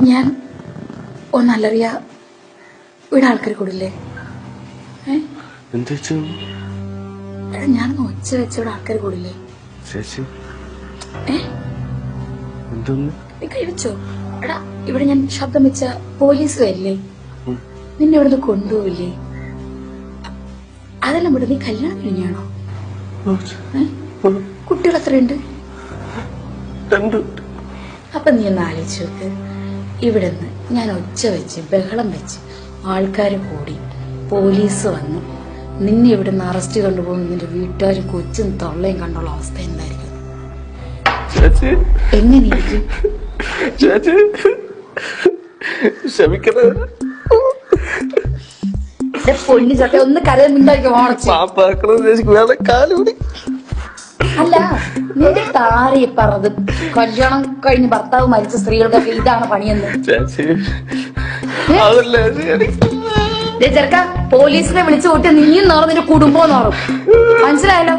ഞാൻ ഒന്നല്ലറിയ ഇവിടെ ആൾക്കാർ കൂടില്ലേ? ഞാനൊന്ന് ഒച്ച വെച്ച ഇവിടെ ആൾക്കാർ കൂടില്ലേ? നീ കഴിച്ചോ? എടാ ഇവിടെ ഞാൻ ശബ്ദം വെച്ച പോലീസ് വരില്ലേ? നിന്നെ ഇവിടുന്ന് കൊണ്ടുപോവില്ലേ? അതെല്ലാം ഇവിടെ നീ കല്യാണം കഴിഞ്ഞാണോ? കുട്ടികൾ എത്രയുണ്ട്? അപ്പൊ നീ ഒന്ന് ആലോചിച്ച് നോക്ക്. ഇവിടുന്ന് ഞാൻ ഒച്ച വെച്ച് ബഹളം വെച്ച് ആൾക്കാർ കൂടി പോലീസ് വന്നു നിന്നെ ഇവിടുന്ന് അറസ്റ്റ് കൊണ്ടുപോകുന്ന നിന്റെ വീട്ടുകാരും കൊച്ചും തൊള്ളയും കണ്ടുള്ള അവസ്ഥ എന്തായിരിക്കും? എങ്ങനെയിരിക്കും? പൊന്നി ചട്ട ഒന്ന് കരയുണ്ടായിരിക്കും. അല്ല നിന്റെ താരി പറഞ്ഞത് കല്യാണം കഴിഞ്ഞ് ഭർത്താവ് മരിച്ച സ്ത്രീകൾക്കൊക്കെ ഇതാണ് പണിയെന്ന്. ചെറുക്ക പോലീസിനെ വിളിച്ചു കൂട്ടി നീയും നോറും നിന്റെ കുടുംബവും നോറും. മനസ്സിലായല്ലോ?